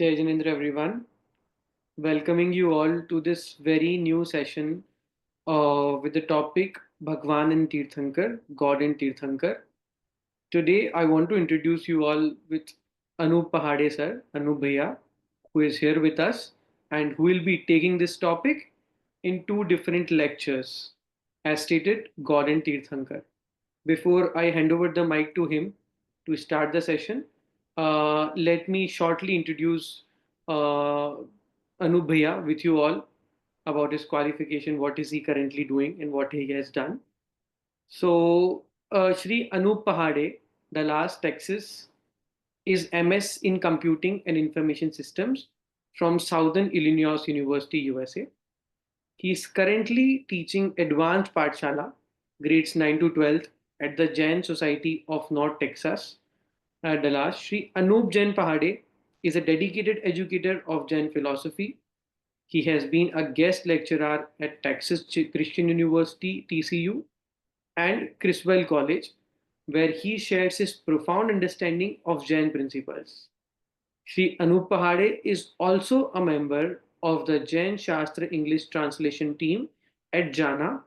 Jai Janendra, everyone. Welcoming you all to this very new session with the topic Bhagwan and Tirthankar, God and Tirthankar. Today, I want to introduce you all with Anup Pahade sir, Anup Bhaiya, who is here with us and who will be taking this topic in two different lectures, as stated, God and Tirthankar. Before I hand over the mic to him to start the session, let me shortly introduce uh, Anup Bhaiya with you all about his qualification, what is he currently doing, and what he has done. So, Shri Anup Pahade, Dallas, Texas, is MS in Computing and Information Systems from Southern Illinois University, USA. He is currently teaching Advanced Pathshala, grades 9 to 12, at the Jain Society of North Texas, Dallas. Shri Anup Jain Pahade is a dedicated educator of Jain philosophy. He has been a guest lecturer at Texas Christian University, TCU, and Criswell College, where he shares his profound understanding of Jain principles. Shri Anup Pahade is also a member of the Jain Shastra English translation team at Jana,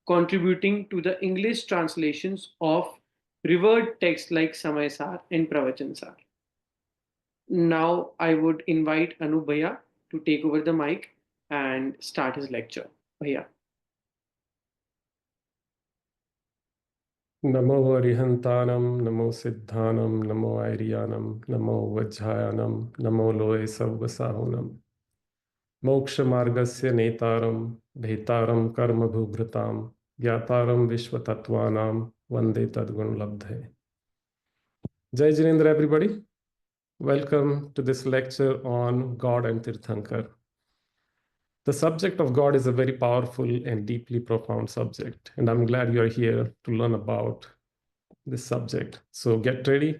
contributing to the English translations of revered texts like Samaysar and Pravachansar. Now I would invite Anup Bhaiya to take over the mic and start his lecture. Bhaiya. Namo Arihantanam, Namo Siddhanam, Namo Airiyanam, Namo Vajjayanam, Namo Loe Savvasahunam. Moksha Margasya Netaram, Bhetaram Karma Bhubratam, Gyataram Vishwatattvanam, Vande Tadgun Labdhe. Jai Jinendra, everybody. Welcome to this lecture on God and Tirthankar. The subject of God is a very powerful and deeply profound subject, and I'm glad you are here to learn about this subject. So get ready.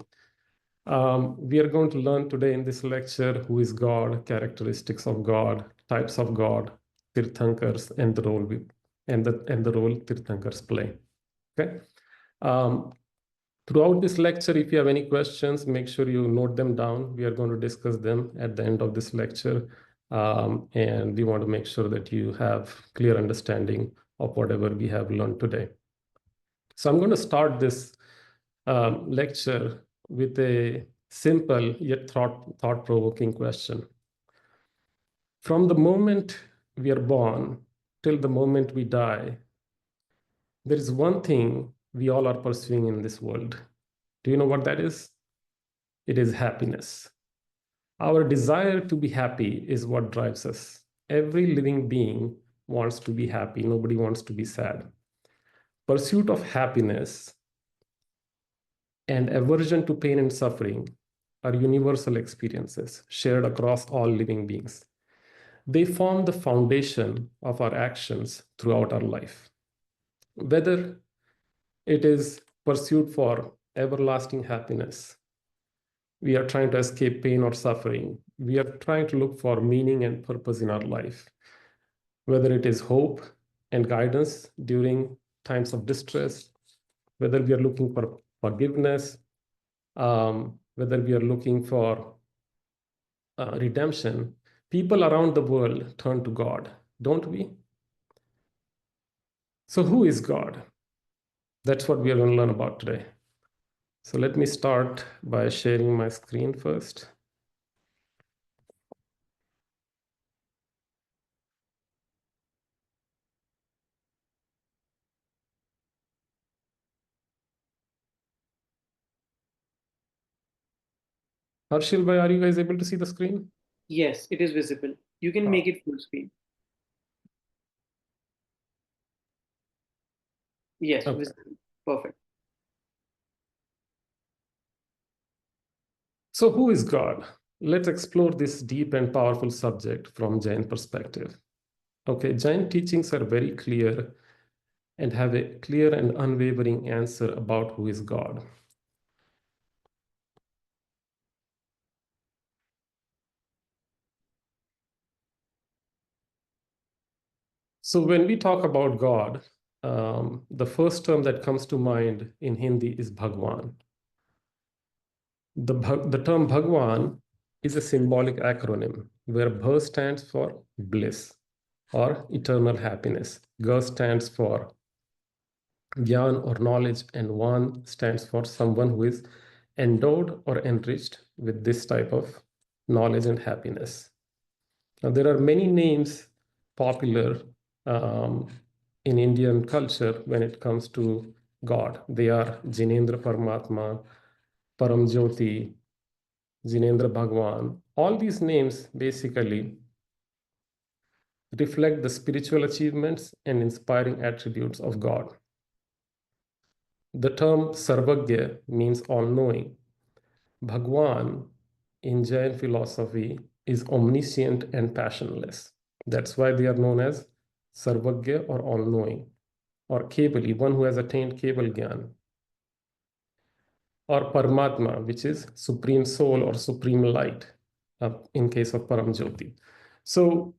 We are going to learn today in this lecture who is God, characteristics of God, types of God, Tirthankars, and the role Tirthankars play. Okay. Throughout this lecture, if you have any questions, make sure you note them down. We are going to discuss them at the end of this lecture. And we want to make sure that you have clear understanding of whatever we have learned today. So I'm going to start this lecture with a simple yet thought-provoking question. From the moment we are born till the moment we die, there is one thing we all are pursuing in this world. Do you know what that is? It is happiness. Our desire to be happy is what drives us. Every living being wants to be happy. Nobody wants to be sad. Pursuit of happiness and aversion to pain and suffering are universal experiences shared across all living beings. They form the foundation of our actions throughout our life. Whether it is pursuit for everlasting happiness, we are trying to escape pain or suffering, we are trying to look for meaning and purpose in our life, whether it is hope and guidance during times of distress, whether we are looking for forgiveness, whether we are looking for redemption, people around the world turn to God, don't we? So who is God? That's what we are going to learn about today. So let me start by sharing my screen first. Harshil bhai, are you guys able to see the screen? Yes, it is visible. You can make it full screen. Yes, Okay. visible. Perfect. So who is God? Let's explore this deep and powerful subject from Jain perspective. Okay, Jain teachings are very clear and have a clear and unwavering answer about who is God. So when we talk about God, the first term that comes to mind in Hindi is Bhagwan. The term Bhagwan is a symbolic acronym where BH stands for bliss or eternal happiness. G stands for Gyan or knowledge, and Van stands for someone who is endowed or enriched with this type of knowledge and happiness. Now, there are many names popular um, in Indian culture when it comes to God. They are Jinendra Paramatma, Param Jyoti, Jinendra Bhagwan. All these names basically reflect the spiritual achievements and inspiring attributes of God. The term Sarvagya means all-knowing. Bhagwan in Jain philosophy is omniscient and passionless. That's why they are known as Sarvagya or all-knowing, or Kebali, one who has attained Kebal Gyan, or Paramatma, which is supreme soul or supreme light, in case of Param Jyoti. So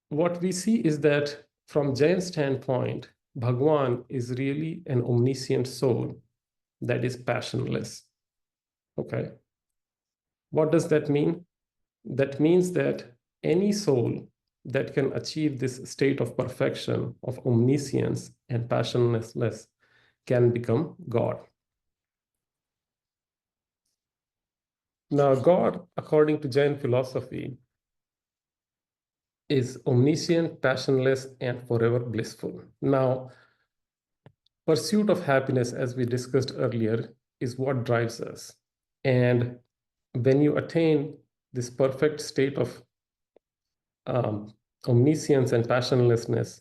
what we see is that from Jain standpoint, Bhagwan is really an omniscient soul that is passionless. Okay. What does that mean? That means that any soul that can achieve this state of perfection, of omniscience and passionlessness, can become God. Now, God, according to Jain philosophy, is omniscient, passionless, and forever blissful. Now, pursuit of happiness, as we discussed earlier, is what drives us. And when you attain this perfect state of omniscience and passionlessness,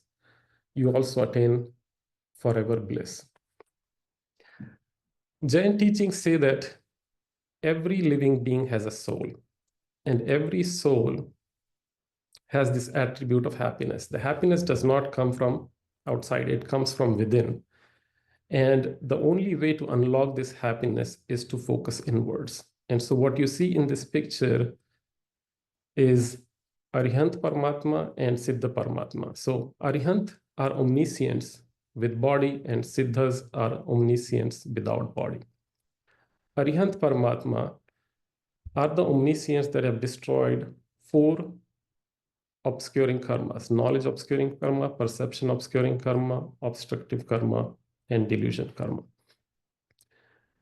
you also attain forever bliss. Jain teachings say that every living being has a soul, and every soul has this attribute of happiness. The happiness does not come from outside, it comes from within. And the only way to unlock this happiness is to focus inwards. And so, what you see in this picture is Arihant Paramatma and Siddha Paramatma. So, Arihant are omniscients with body, and Siddhas are omniscients without body. Arihant Paramatma are the omniscients that have destroyed four obscuring karmas: knowledge obscuring karma, perception obscuring karma, obstructive karma, and delusion karma.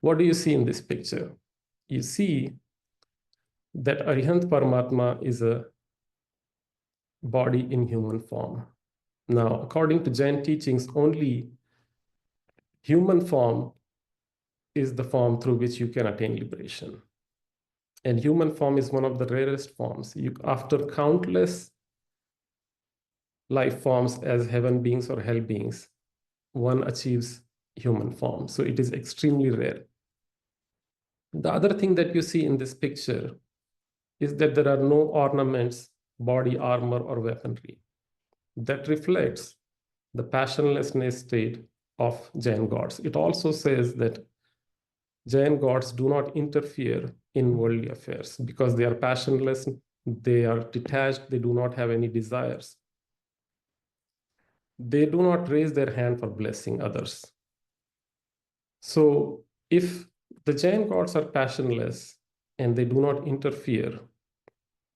What do you see in this picture? You see that Arihant Paramatma is a body in human form. Now, according to Jain teachings, only human form is the form through which you can attain liberation. And human form is one of the rarest forms. After countless life forms as heaven beings or hell beings, one achieves human form. So it is extremely rare. The other thing that you see in this picture is that there are no ornaments, body armor, or weaponry. That reflects the passionlessness state of Jain gods. It also says that Jain gods do not interfere in worldly affairs because they are passionless, they are detached, they do not have any desires. They do not raise their hand for blessing others. So if the Jain gods are passionless and they do not interfere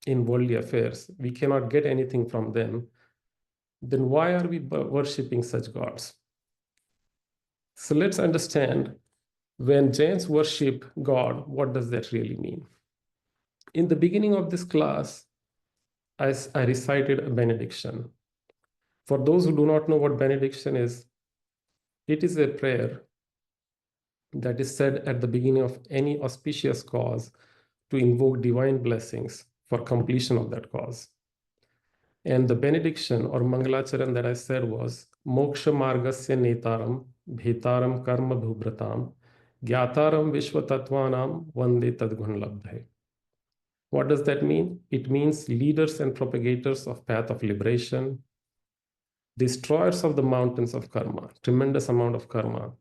in worldly affairs, we cannot get anything from them, then why are we worshipping such gods? So let's understand, when Jains worship God, what does that really mean? In the beginning of this class, I recited a benediction. For those who do not know what benediction is, it is a prayer that is said at the beginning of any auspicious cause to invoke divine blessings for completion of that cause. And the benediction or Mangalacharan that I said was Moksha Margasya Netaram Bhetaram Karma Bhubratam Gyataram Vishwatatvanam Vande Tadgun Labdhe. What does that mean? It means leaders and propagators of path of liberation, destroyers of the mountains of karma, tremendous amount of karma,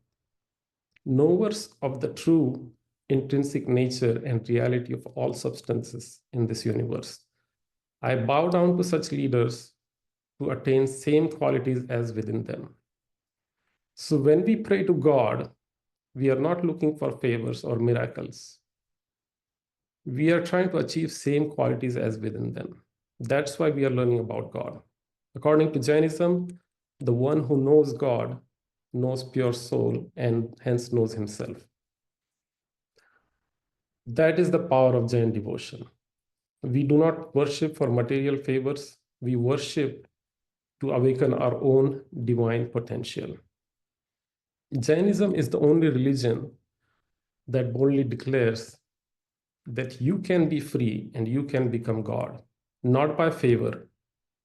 knowers of the true intrinsic nature and reality of all substances in this universe. I bow down to such leaders to attain same qualities as within them. So when we pray to God, we are not looking for favors or miracles. we are trying to achieve same qualities as within them. That's why we are learning about God. According to Jainism, the one who knows God knows pure soul and hence knows himself. That is the power of Jain devotion. We do not worship for material favors, we worship to awaken our own divine potential. Jainism is the only religion that boldly declares that you can be free and you can become God, not by favor,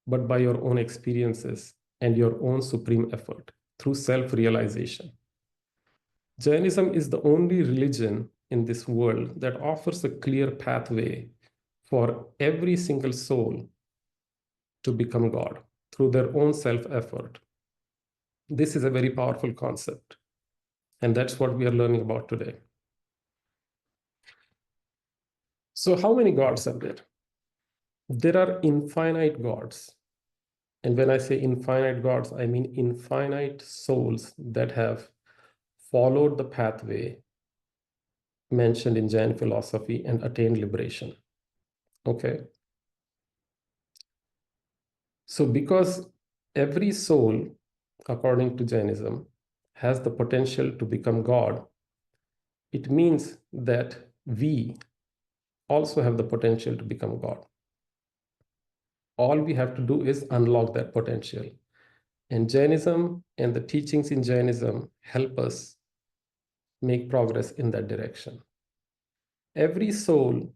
but by your own experiences and your own supreme effort through self realization. Jainism is the only religion in this world that offers a clear pathway for every single soul to become God through their own self effort. This is a very powerful concept, and that's what we are learning about today. So, how many gods are there? There are infinite gods. And when I say infinite gods, I mean infinite souls that have followed the pathway mentioned in Jain philosophy and attained liberation. Okay. So, because every soul, according to Jainism, has the potential to become God, it means that we also have the potential to become God. All we have to do is unlock that potential. And Jainism and the teachings in Jainism help us make progress in that direction. Every soul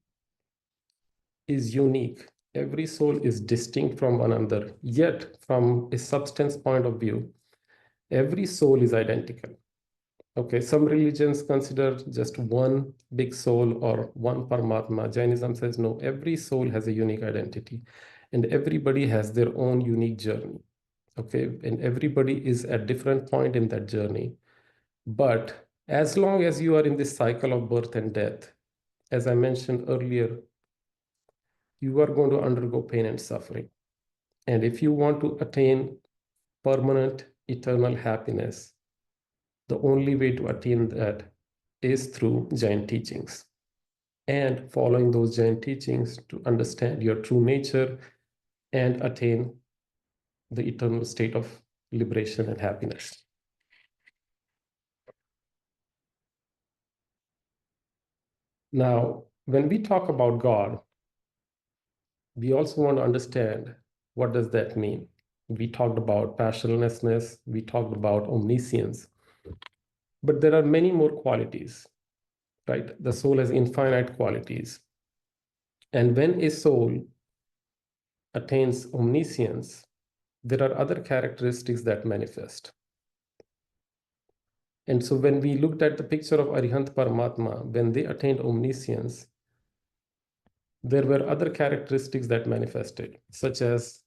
is unique. Every soul is distinct from one another. Yet, from a substance point of view, every soul is identical. Okay, some religions consider just one big soul or one Paramatma. Jainism says no, every soul has a unique identity and everybody has their own unique journey. Okay, and everybody is at different point in that journey. But as long as you are in this cycle of birth and death, as I mentioned earlier, you are going to undergo pain and suffering. And if you want to attain permanent eternal happiness, the only way to attain that is through Jain teachings and following those Jain teachings to understand your true nature and attain the eternal state of liberation and happiness. Now, when we talk about God, we also want to understand what does that mean. We talked about passionlessness, we talked about omniscience, but there are many more qualities, right? The soul has infinite qualities. And when a soul attains omniscience, there are other characteristics that manifest. And so when we looked at the picture of Arihant Paramatma, when they attained omniscience, there were other characteristics that manifested, such as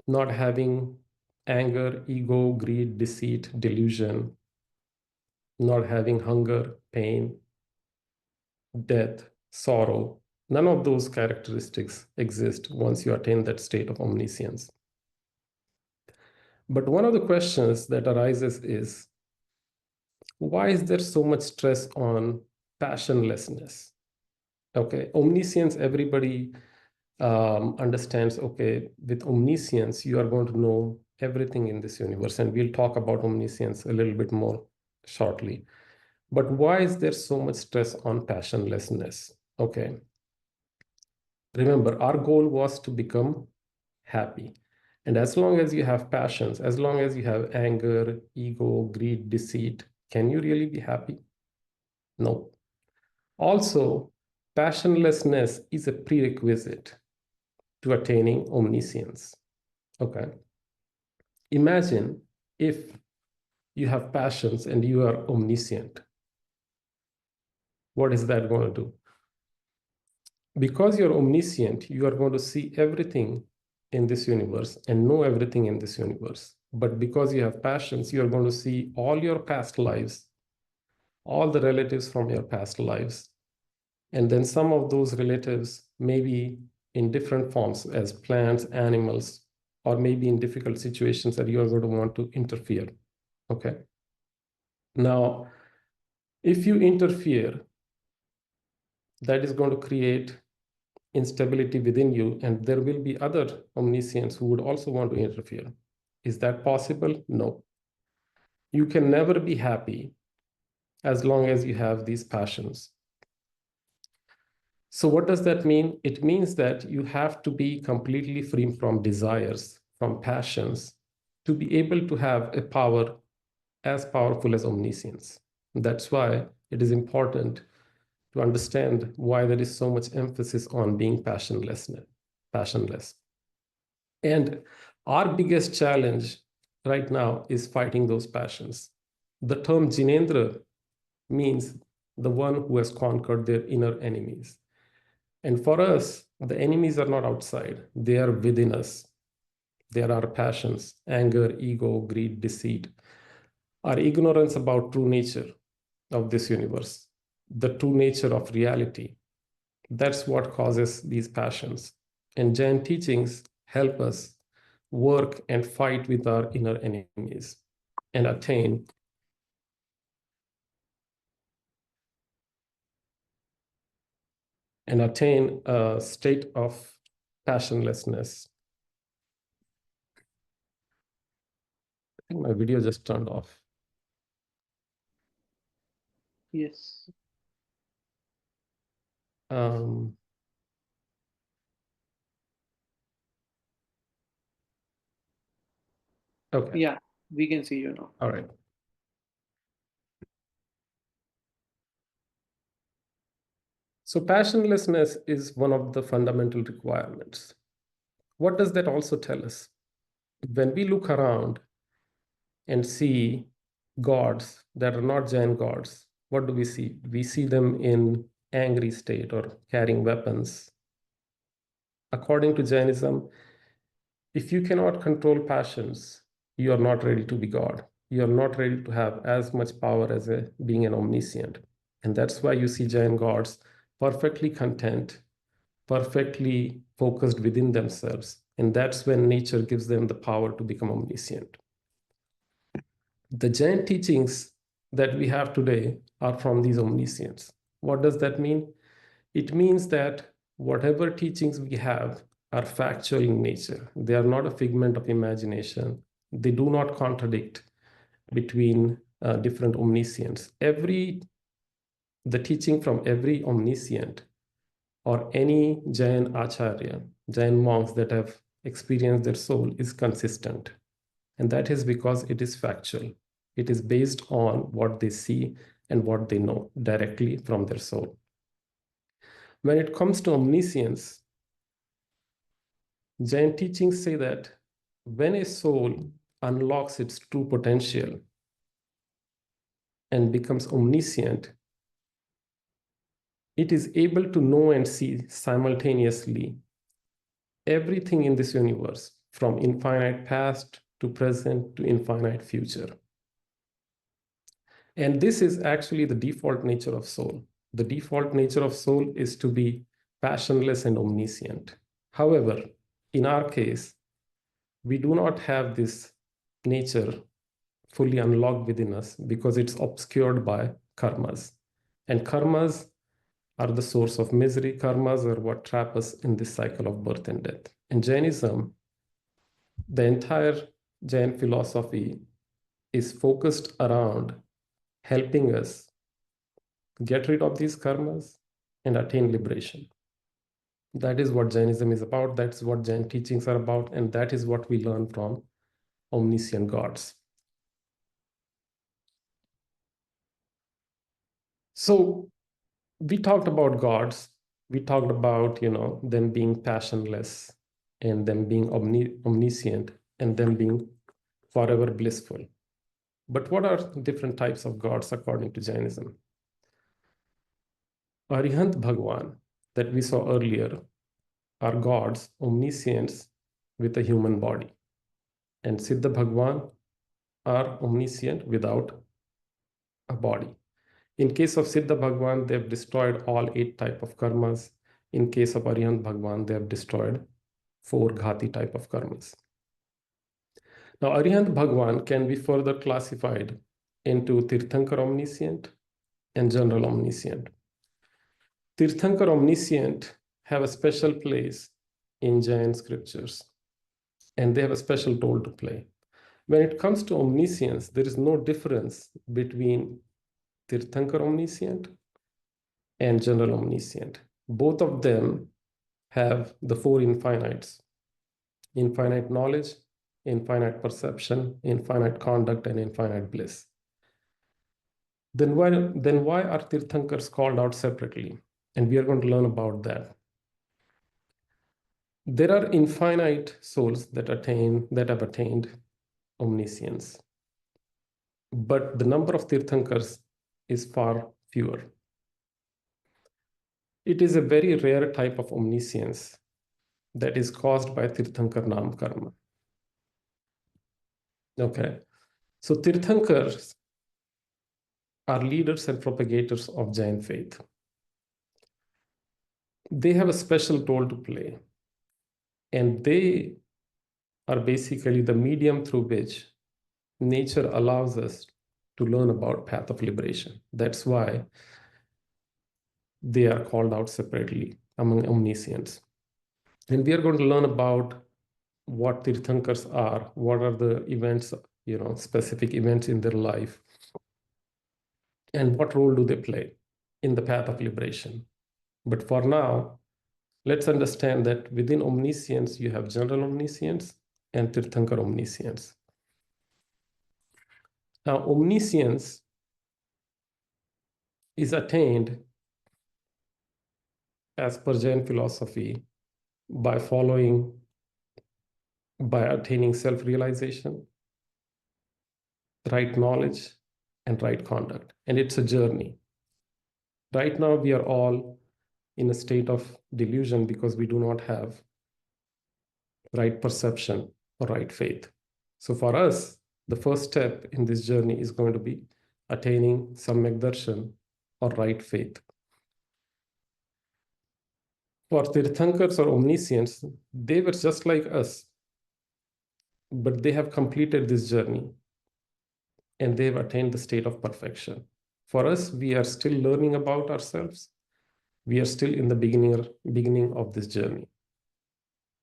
not having anger, ego, greed, deceit, delusion, not having hunger, pain, death, sorrow. None of those characteristics exist once you attain that state of omniscience. But one of the questions that arises is, why is there so much stress on passionlessness? Okay, omniscience, everybody understands, okay, with omniscience, you are going to know everything in this universe. And we'll talk about omniscience a little bit more shortly. But why is there so much stress on passionlessness? Okay. Remember, our goal was to become happy. And as long as you have passions, as long as you have anger, ego, greed, deceit, can you really be happy? No. Also, passionlessness is a prerequisite to attaining omniscience. Okay. Imagine if you have passions and you are omniscient. What is that going to do? Because you're omniscient, you are going to see everything in this universe and know everything in this universe. But because you have passions, you are going to see all your past lives, all the relatives from your past lives. And then some of those relatives may be in different forms as plants, animals, or maybe in difficult situations that you are going to want to interfere. Okay. Now, if you interfere, that is going to create instability within you, and there will be other omniscients who would also want to interfere. Is that possible? No. You can never be happy as long as you have these passions. So what does that mean? It means that you have to be completely free from desires, from passions, to be able to have a power as powerful as omniscience. That's why it is important to understand why there is so much emphasis on being passionless. And our biggest challenge right now is fighting those passions. The term Jinendra means the one who has conquered their inner enemies. And for us, the enemies are not outside, they are within us. They are our passions, anger, ego, greed, deceit, our ignorance about true nature of this universe, the true nature of reality. That's what causes these passions. And Jain teachings help us work and fight with our inner enemies and attain a state of passionlessness. I think my video just turned off. Yes. Um, okay. Yeah, we can see you now. All right. So passionlessness is one of the fundamental requirements. What does that also tell us? When we look around and see gods that are not Jain gods, what do we see? We see them in angry state or carrying weapons. According to Jainism, if you cannot control passions, you are not ready to be God. You are not ready to have as much power as being an omniscient. And that's why you see Jain gods perfectly content, perfectly focused within themselves. And that's when nature gives them the power to become omniscient. The Jain teachings that we have today are from these omniscients. What does that mean? It means that whatever teachings we have are factual in nature. They are not a figment of imagination. They do not contradict between different omniscients. The teaching from every omniscient or any Jain acharya, Jain monks that have experienced their soul is consistent. And that is because it is factual. It is based on what they see and what they know directly from their soul. When it comes to omniscience, Jain teachings say that when a soul unlocks its true potential and becomes omniscient, it is able to know and see simultaneously everything in this universe, from infinite past to present to infinite future. And this is actually the default nature of soul. The default nature of soul is to be passionless and omniscient. However, in our case, we do not have this nature fully unlocked within us because it's obscured by karmas. And karmas are the source of misery. Karmas are what trap us in this cycle of birth and death. In Jainism, the entire Jain philosophy is focused around helping us get rid of these karmas and attain liberation. That is what Jainism is about. That's what Jain teachings are about. And that is what we learn from omniscient gods. So we talked about gods. We talked about, them being passionless and them being omniscient and them being forever blissful. But what are different types of gods according to Jainism? Arihant Bhagwan that we saw earlier are gods, omniscients with a human body. And Siddha Bhagwan are omniscient without a body. In case of Siddha Bhagwan, they have destroyed all 8 type of karmas. In case of Arihant Bhagwan, they have destroyed 4 ghati type of karmas. Now, Arihant Bhagwan can be further classified into Tirthankar omniscient and general omniscient. Tirthankar omniscient have a special place in Jain scriptures, and they have a special role to play. When it comes to omniscience, there is no difference between Tirthankar omniscient and general omniscient. Both of them have the four infinites: infinite knowledge, infinite perception, infinite conduct, and infinite bliss. Then why are Tirthankars called out separately? And we are going to learn about that. There are infinite souls that have attained omniscience, but the number of Tirthankars is far fewer. It is a very rare type of omniscience that is caused by Tirthankar Nam Karma. Okay, so Tirthankars are leaders and propagators of Jain faith. They have a special role to play, and they are basically the medium through which nature allows us to learn about path of liberation. That's why they are called out separately among omniscients. And we are going to learn about what Tirthankars are, what are the events, specific events in their life, and what role do they play in the path of liberation. But for now, let's understand that within omniscience, you have general omniscience and Tirthankar omniscience. Now, omniscience is attained as per Jain philosophy by attaining self-realization, right knowledge, and right conduct. And it's a journey. Right now, we are all in a state of delusion because we do not have right perception or right faith. So for us, the first step in this journey is going to be attaining Samyak Darshan or right faith. For Tirthankars or omniscients, they were just like us, but they have completed this journey and they have attained the state of perfection. For us, we are still learning about ourselves. We are still in the beginning of this journey.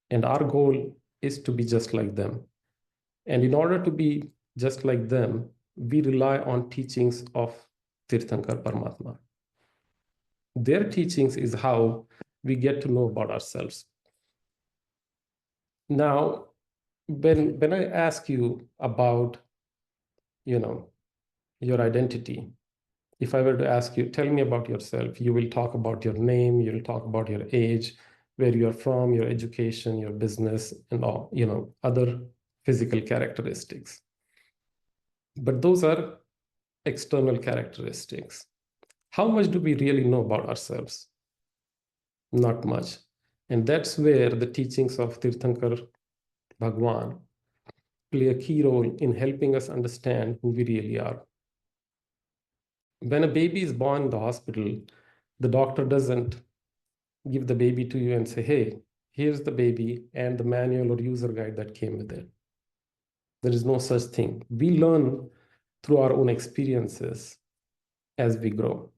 And our goal is to be just like them. And in order to be just like them, we rely on teachings of Tirthankar Paramatma. Their teachings is how we get to know about ourselves. Now, when I ask you about, your identity, if I were to ask you, tell me about yourself, you will talk about your name, you'll talk about your age, where you are from, your education, your business, and all, other physical characteristics. But those are external characteristics. How much do we really know about ourselves? Not much. And that's where the teachings of Tirthankar Bhagwan play a key role in helping us understand who we really are. When a baby is born in the hospital, the doctor doesn't give the baby to you and say, hey, here's the baby and the manual or user guide that came with it. There is no such thing. We learn through our own experiences as we grow.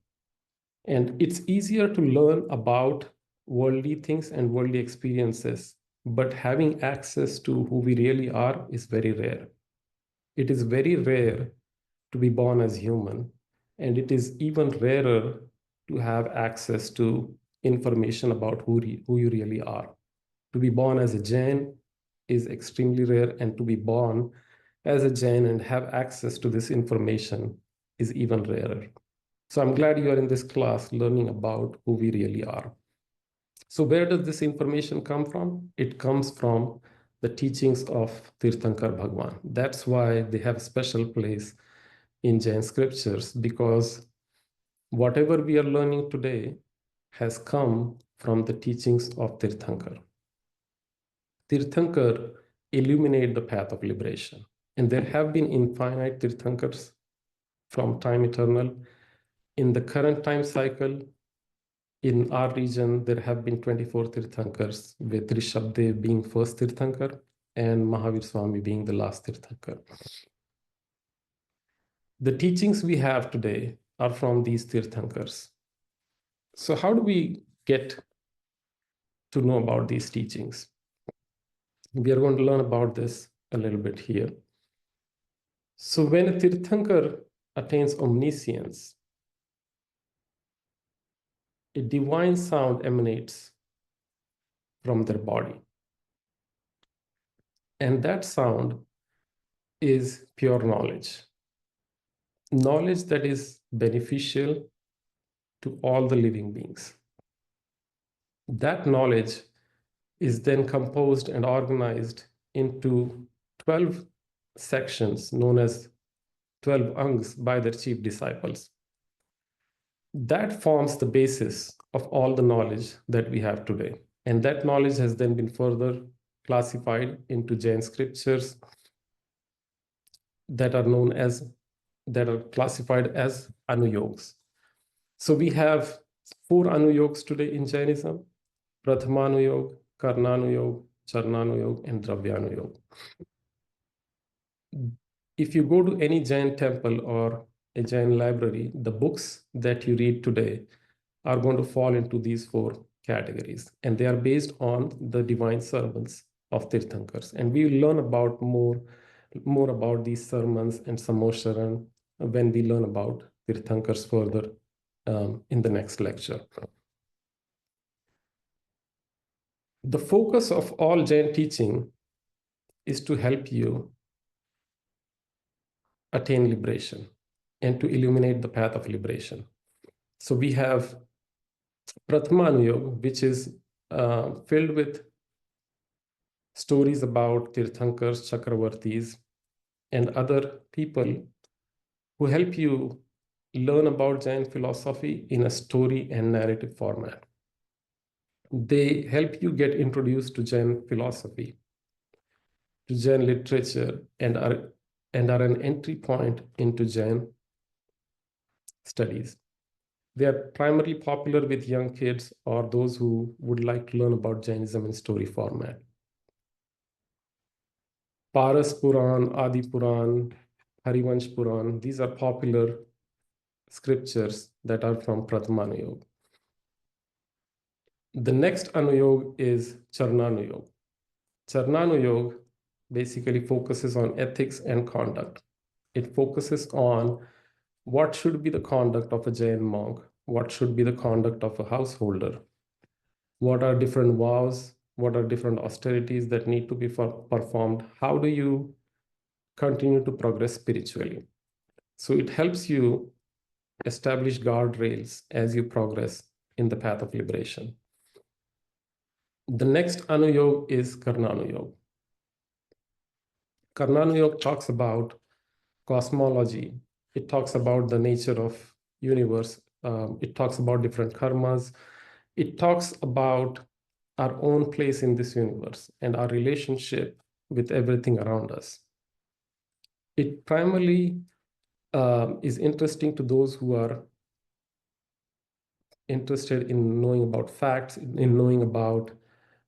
And it's easier to learn about worldly things and worldly experiences, but having access to who we really are is very rare. It is very rare to be born as human, and it is even rarer to have access to information about who you really are. To be born as a Jain is extremely rare, and to be born as a Jain and have access to this information is even rarer. So I'm glad you are in this class learning about who we really are. So where does this information come from? It comes from the teachings of Tirthankar Bhagwan. That's why they have a special place in Jain scriptures, because whatever we are learning today has come from the teachings of Tirthankar. Tirthankar illuminate the path of liberation. And there have been infinite Tirthankars from time eternal. In the current time cycle, in our region, there have been 24 Tirthankars, with Rishabdev being first Tirthankar and Mahavir Swami being the last Tirthankar. The teachings we have today are from these Tirthankars. So how do we get to know about these teachings? We are going to learn about this a little bit here. So when a Tirthankar attains omniscience, a divine sound emanates from their body. And that sound is pure knowledge. Knowledge that is beneficial to all the living beings. That knowledge is then composed and organized into 12 sections known as 12 angs by their chief disciples. That forms the basis of all the knowledge that we have today. And that knowledge has then been further classified into Jain scriptures that are classified as anuyogs. So we have 4 anuyogs today in Jainism: Prathamanuyog, Karnanuyog, Charnanuyog, and Dravyanuyog. If you go to any Jain temple or a Jain library, the books that you read today are going to fall into these 4 categories, and they are based on the divine sermons of Tirthankars. And we will learn about more about these sermons and Samosharan when we learn about Tirthankars further in the next lecture. The focus of all Jain teaching is to help you attain liberation and to illuminate the path of liberation. So we have Prathamanuyog, which is filled with stories about Tirthankars, Chakravartis, and other people who help you learn about Jain philosophy in a story and narrative format. They help you get introduced to Jain philosophy, to Jain literature, and are an entry point into Jain studies. They are primarily popular with young kids or those who would like to learn about Jainism in story format. Paras Puran, Adi Puran, Harivansh Puran, these are popular scriptures that are from Prathamanuyog. The next Anuyog is Charnanuyog. Charnanuyog basically focuses on ethics and conduct. It focuses on what should be the conduct of a Jain monk, what should be the conduct of a householder, what are different vows, what are different austerities that need to be performed, how do you continue to progress spiritually. So it helps you establish guardrails as you progress in the path of liberation. The next Anuyog is Karnanuyog. Karnanuyog talks about cosmology. It talks about the nature of universe. It talks about different karmas. It talks about our own place in this universe and our relationship with everything around us. It primarily is interesting to those who are interested in knowing about facts, in knowing about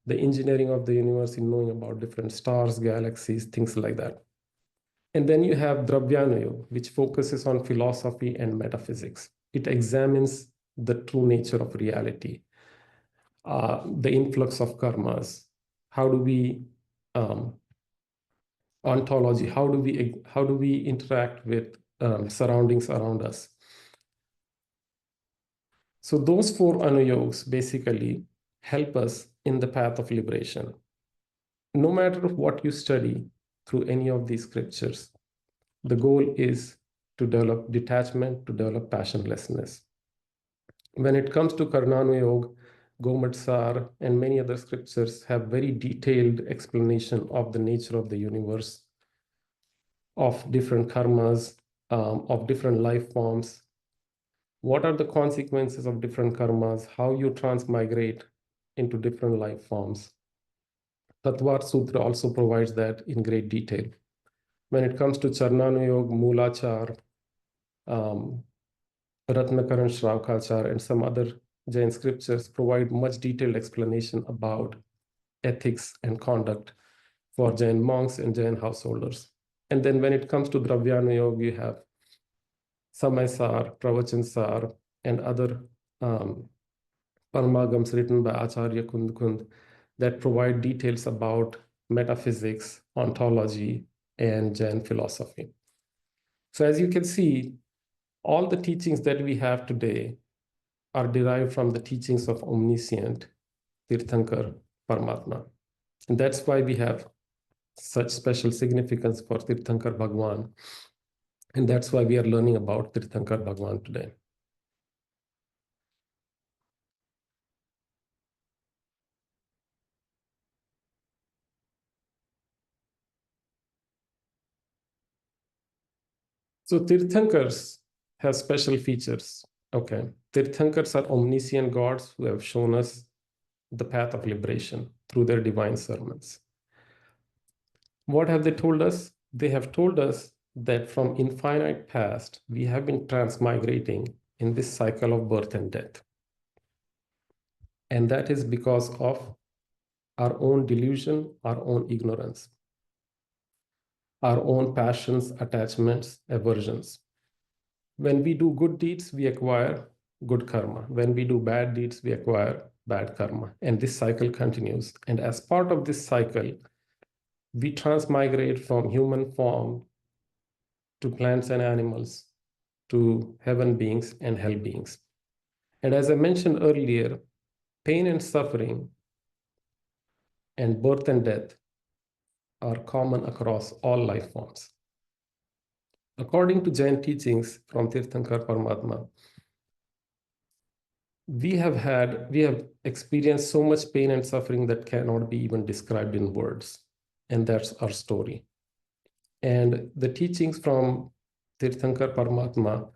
the engineering of the universe, in knowing about different stars, galaxies, things like that. And then you have Dravyanuyog, which focuses on philosophy and metaphysics. It examines the true nature of reality, the influx of karmas. How do we ontology? How do we interact with surroundings around us? So those 4 anuyogs basically help us in the path of liberation. No matter what you study through any of these scriptures, the goal is to develop detachment, to develop passionlessness. When it comes to Karnanuyog, Gomatsar, and many other scriptures have very detailed explanation of the nature of the universe, of different karmas, of different life forms. What are the consequences of different karmas? How you transmigrate into different life forms? Tattvar Sutra also provides that in great detail. When it comes to Charnanuyog, Mulachar, Ratnakaran Shravkachar, and some other Jain scriptures provide much detailed explanation about ethics and conduct for Jain monks and Jain householders. And then when it comes to Dravyanuyog, we have Samaysar, Pravachansar, and other Parmagams written by Acharya Kund that provide details about metaphysics, ontology, and Jain philosophy. So as you can see, all the teachings that we have today are derived from the teachings of omniscient Tirthankar Paramatma. And that's why we have such special significance for Tirthankar Bhagwan. And that's why we are learning about Tirthankar Bhagwan today. So Tirthankars have special features. Okay. Tirthankars are omniscient gods who have shown us the path of liberation through their divine sermons. What have they told us? They have told us that from infinite past, we have been transmigrating in this cycle of birth and death. And that is because of our own delusion, our own ignorance, our own passions, attachments, aversions. When we do good deeds, we acquire good karma. When we do bad deeds, we acquire bad karma. And this cycle continues. And as part of this cycle, we transmigrate from human form to plants and animals, to heaven beings and hell beings. And as I mentioned earlier, pain and suffering and birth and death are common across all life forms. According to Jain teachings from Tirthankar Paramatma, we have experienced so much pain and suffering that cannot be even described in words. And that's our story. And the teachings from Tirthankar Paramatma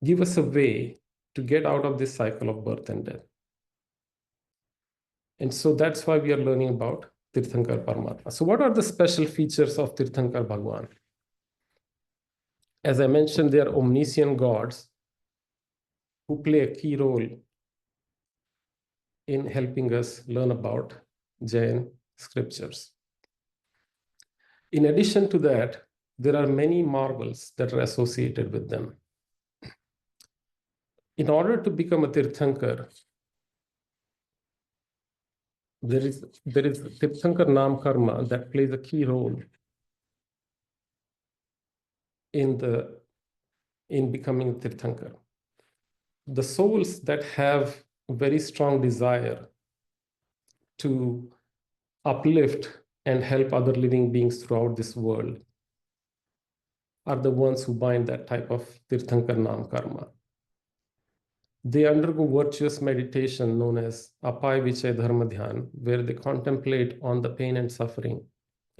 give us a way to get out of this cycle of birth and death. And so that's why we are learning about Tirthankar Paramatma. So what are the special features of Tirthankar Bhagwan? As I mentioned, they are omniscient gods who play a key role in helping us learn about Jain scriptures. In addition to that, there are many marvels that are associated with them. In order to become a Tirthankar, there is Tirthankar Nam Karma that plays a key role in becoming a Tirthankar. The souls that have a very strong desire to uplift and help other living beings throughout this world are the ones who bind that type of Tirthankar Nam Karma. They undergo virtuous meditation known as Apai Vichay Dharma Dhyan, where they contemplate on the pain and suffering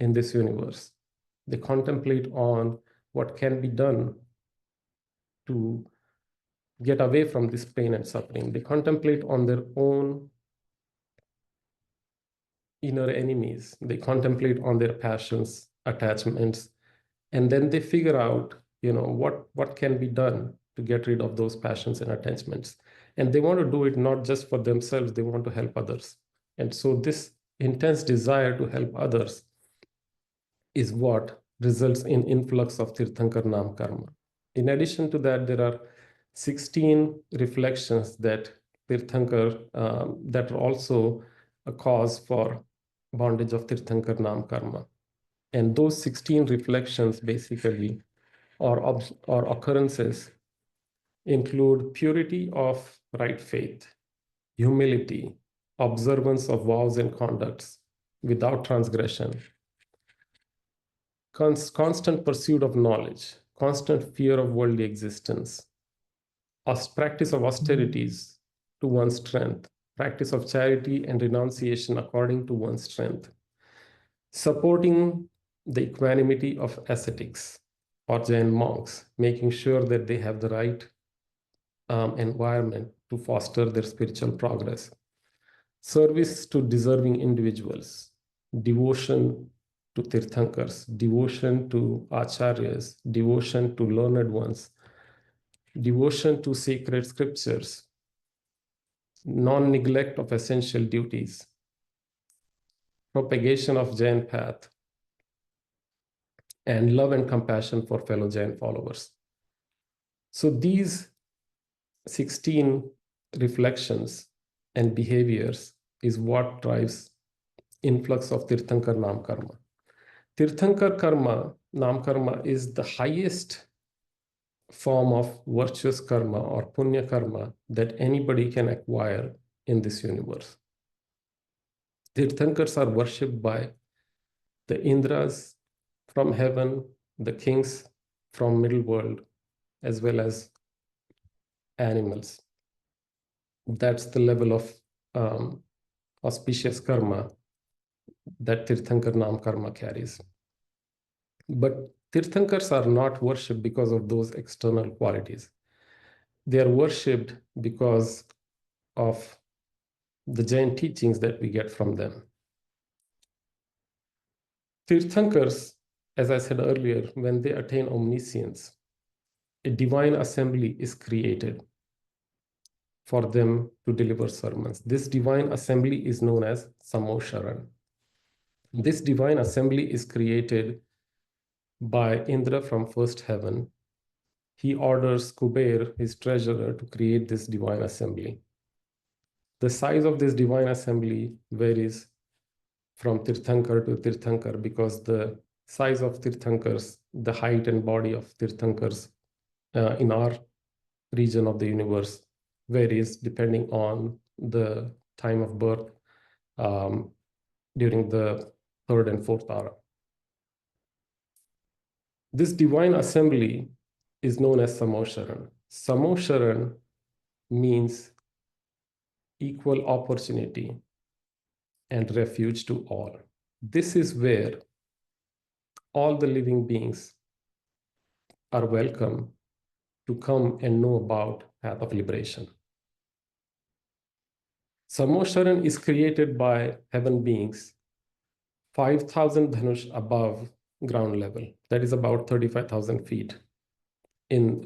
in this universe. They contemplate on what can be done to get away from this pain and suffering. They contemplate on their own inner enemies. They contemplate on their passions, attachments, and then they figure out, what can be done to get rid of those passions and attachments. And they want to do it not just for themselves, they want to help others. And so this intense desire to help others is what results in influx of Tirthankar Nam Karma. In addition to that, there are 16 reflections that Tirthankar, that are also a cause for bondage of Tirthankar Nam Karma. And those 16 reflections basically, or occurrences, include purity of right faith, humility, observance of vows and conducts without transgression, constant pursuit of knowledge, constant fear of worldly existence, practice of austerities to one's strength, practice of charity and renunciation according to one's strength, supporting the equanimity of ascetics or Jain monks, making sure that they have the right environment to foster their spiritual progress, service to deserving individuals, devotion to Tirthankars, devotion to acharyas, devotion to learned ones, devotion to sacred scriptures, non-neglect of essential duties, propagation of Jain path, and love and compassion for fellow Jain followers. So these 16 reflections and behaviors is what drives influx of Tirthankar Nam Karma. Tirthankar Karma, Nam Karma, is the highest form of virtuous karma or punya karma that anybody can acquire in this universe. Tirthankars are worshipped by the Indras from heaven, the kings from middle world, as well as animals. That's the level of auspicious karma that Tirthankar Nam karma carries. But Tirthankars are not worshipped because of those external qualities. They are worshipped because of the Jain teachings that we get from them. Tirthankars, as I said earlier, when they attain omniscience, a divine assembly is created for them to deliver sermons. This divine assembly is known as Samosharan. This divine assembly is created by Indra from first heaven. He orders Kuber, his treasurer, to create this divine assembly. The size of this divine assembly varies from Tirthankar to Tirthankar because the size of Tirthankars, the height and body of Tirthankars in our region of the universe varies depending on the time of birth during the third and fourth ara. This divine assembly is known as Samosharan. Samosharan means equal opportunity and refuge to all. This is where all the living beings are welcome to come and know about path of liberation. Samosharan is created by heaven beings 5,000 dhanush above ground level. That is about 35,000 feet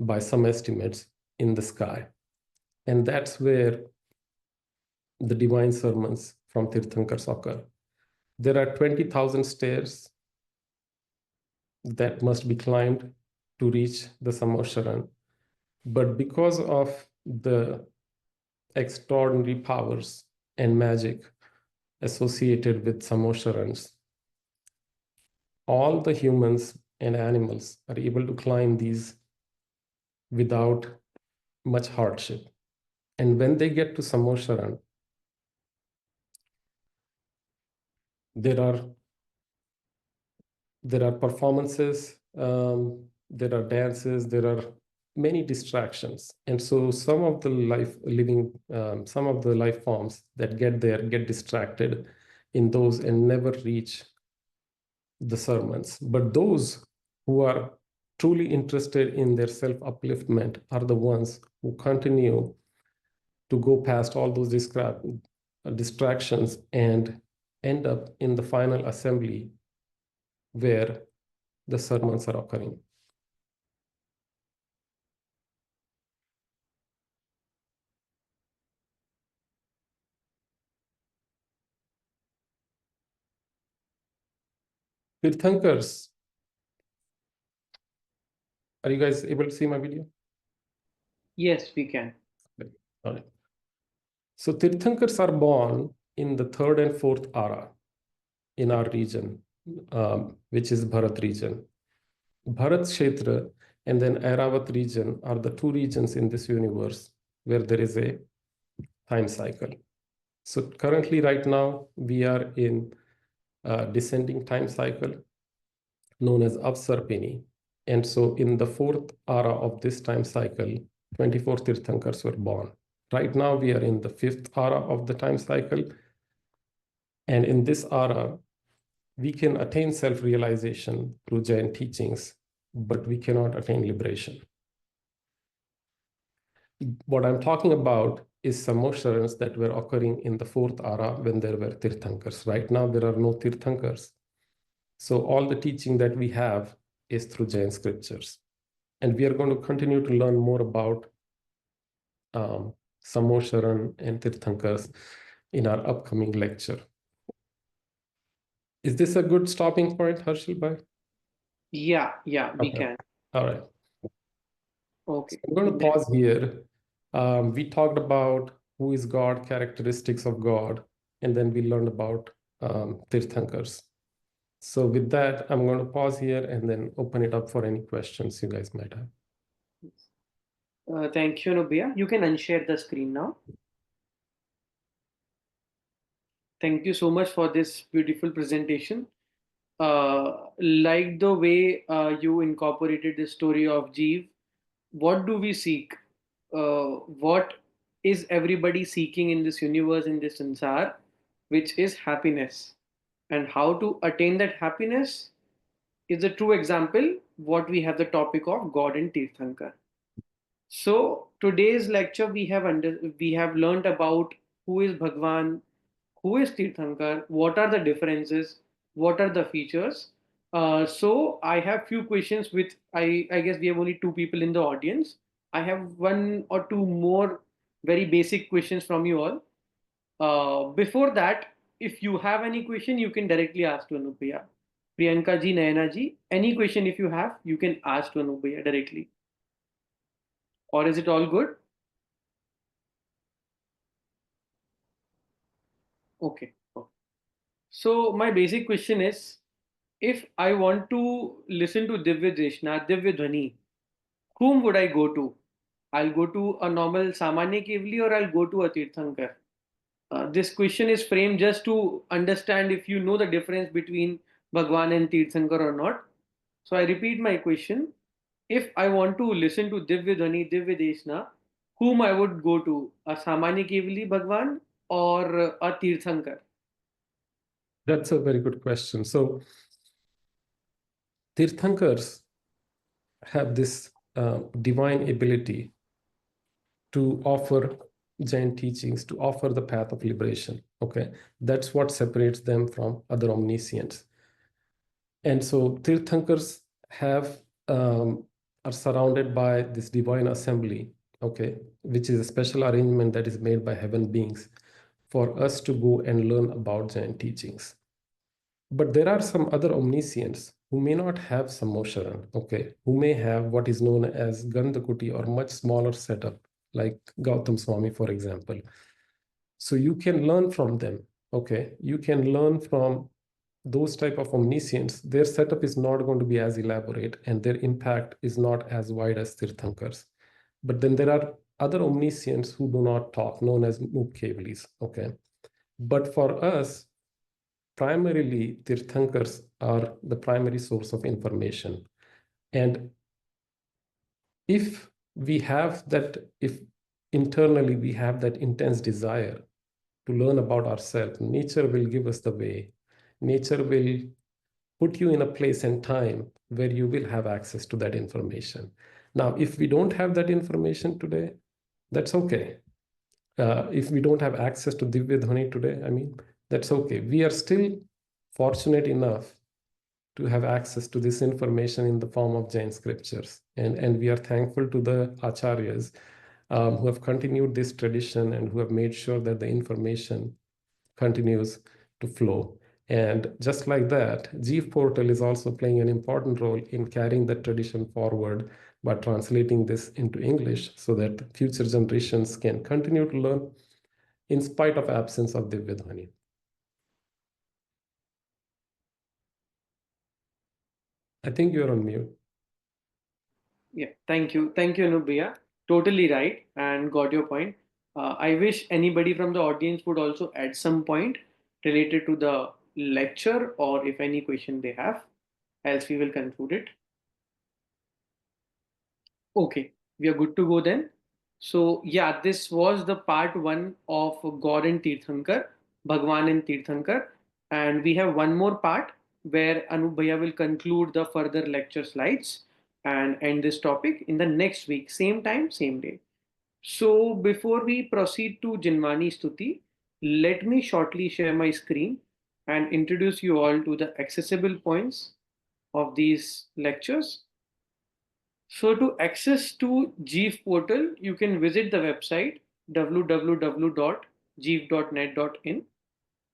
by some estimates in the sky. And that's where the divine sermons from Tirthankars occur. There are 20,000 stairs that must be climbed to reach the Samosharan. But because of the extraordinary powers and magic associated with Samosharans, all the humans and animals are able to climb these without much hardship. And when they get to Samosharan, there are performances, there are dances, there are many distractions. And so some of the life forms that get there get distracted in those and never reach the sermons. But those who are truly interested in their self-upliftment are the ones who continue to go past all those distractions and end up in the final assembly where the sermons are occurring. Tirthankars, are you guys able to see my video? Yes, we can. Okay. All right. So Tirthankars are born in the third and fourth ara in our region, which is Bharat region. Bharat Kshetra and then Airavat region are the two regions in this universe where there is a time cycle. So currently, right now, we are in a descending time cycle known as Avsarpini. And so in the fourth ara of this time cycle, 24 Tirthankars were born. Right now, we are in the fifth ara of the time cycle. And in this ara, we can attain self-realization through Jain teachings, but we cannot attain liberation. What I'm talking about is Samosharans that were occurring in the fourth ara when there were Tirthankars. Right now, there are no Tirthankars. So all the teaching that we have is through Jain scriptures. And we are going to continue to learn more about Samosharan and Tirthankars in our upcoming lecture. Is this a good stopping point, Harshil Bhai? Yeah, we Okay. can. All right. Okay. So I'm going to pause here. We talked about who is God, characteristics of God, and then we learned about Tirthankars. So with that, I'm going to pause here and then open it up for any questions you guys might have. Thank you, Nubia. You can unshare the screen now. Thank you so much for this beautiful presentation. Like the way you incorporated the story of Jeev, what do we seek? What is everybody seeking in this universe, in this sansar, which is happiness? And how to attain that happiness is a true example what we have the topic of God and Tirthankar. So today's lecture we have learned about who is Bhagwan, who is Tirthankar, what are the differences, what are the features. So I have few questions with I guess we have only two people in the audience. I have one or two more very basic questions from you all. Before that, if you have any question, you can directly ask to Anupriya. Priyanka ji, Nayana ji, any question if you have, you can ask to Anupriya directly. Or is it all good? Okay. So my basic question is, if I want to listen to Divya Deshna, Divya Dhwani, whom would I go to? I'll go to a normal Samanya Kevli or I'll go to a Tirthankar. This question is framed just to understand if you know the difference between Bhagwan and Tirthankar or not. So I repeat my question. If I want to listen to Divya Dhwani, Divya Deshna, whom I would go to? A Samanya Kevli Bhagwan or a Tirthankar? That's a very good question. So Tirthankars have this divine ability to offer Jain teachings, to offer the path of liberation. Okay, that's what separates them from other omniscients. And so Tirthankars have are surrounded by this divine assembly, okay, which is a special arrangement that is made by heaven beings for us to go and learn about Jain teachings. But there are some other omniscients who may not have Samosharan, okay, who may have what is known as Gandhakuti or much smaller setup, like Gautam Swami, for example. So you can learn from them, okay? You can learn from those type of omniscients. Their setup is not going to be as elaborate and their impact is not as wide as Tirthankars. But then there are other omniscients who do not talk, known as Mukkevalis, okay? But for us, primarily, Tirthankars are the primary source of information. And if we have that, if internally we have that intense desire to learn about ourselves, nature will give us the way. Nature will put you in a place and time where you will have access to that information. Now, if we don't have that information today, that's okay. If we don't have access to Divya Dhwani today, I mean, that's okay. We are still fortunate enough to have access to this information in the form of Jain scriptures. And we are thankful to the acharyas who have continued this tradition and who have made sure that the information continues to flow. And just like that, Jeev Portal is also playing an important role in carrying the tradition forward by translating this into English so that future generations can continue to learn in spite of absence of Divya Dhwani. I think you're on mute. Yeah, thank you. Thank you, Anupriya. Totally right and got your point. I wish anybody from the audience would also add some point related to the lecture or if any question they have, else we will conclude it. Okay, we are good to go then. So, yeah, this was the part one of God and Tirthankar, Bhagwan and Tirthankar. And we have one more part where Anup Bhaiya will conclude the further lecture slides and end this topic in the next week, same time, same day. So, before we proceed to Jinwani Stuti, let me shortly share my screen and introduce you all to the accessible points of these lectures. So to access to Jeev portal, you can visit the website www.jeev.net.in.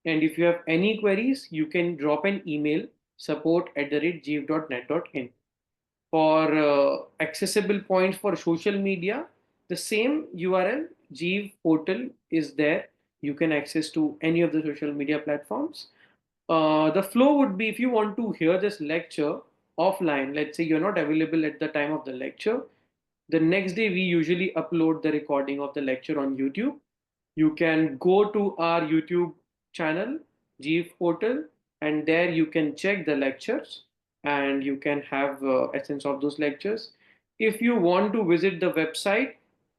And if you have any queries, you can drop an email support@jeev.net.in. For accessible points for social media, the same URL Jeev portal is there. You can access to any of the social media platforms. The flow would be, if you want to hear this lecture offline, let's say you're not available at the time of the lecture, the next day we usually upload the recording of the lecture on YouTube. You can go to our YouTube channel, Jeev portal, and there you can check the lectures and you can have essence of those lectures. If you want to visit the website,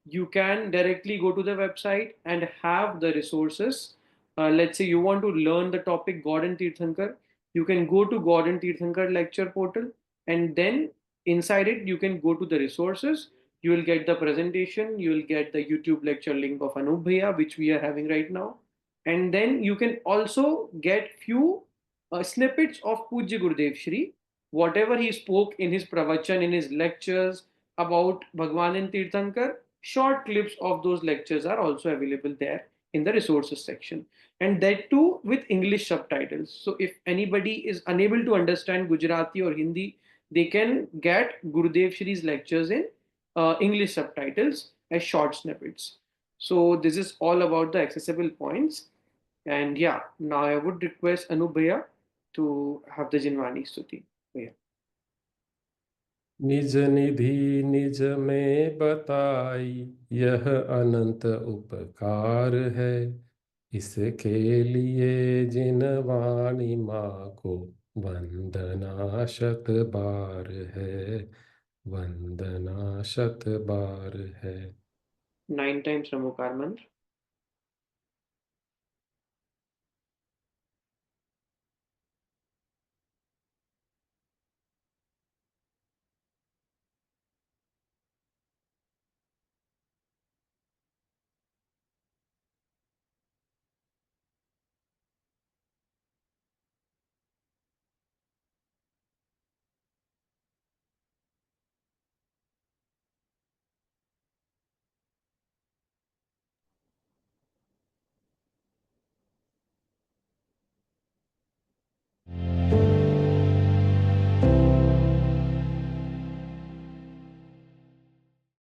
you can directly go to the website and have the resources. Let's say you want to learn the topic God and Tirthankar, you can go to God and Tirthankar lecture portal, and then inside it you can go to the resources. You will get the presentation, you will get the YouTube lecture link of Anup Bhaiya, which we are having right now. And then you can also get few snippets of Pujya Gurudev Shri, whatever he spoke in his pravachan, in his lectures about Bhagwan and Tirthankar. Short clips of those lectures are also available there in the resources section. And that too with English subtitles. So if anybody is unable to understand Gujarati or Hindi, they can get Gurudev Shri's lectures in English subtitles as short snippets. So this is all about the accessible points. And yeah, now I would request Anup Bhaiya to have the Jinwani Stuti. Bhaiya. निज निधि निज में बताई, यह अनंत उपकार है। इसके लिए जिन वाणी माँ को वंदना शत बार है, वंदना शत बार है। 9 times Ramukar mantra.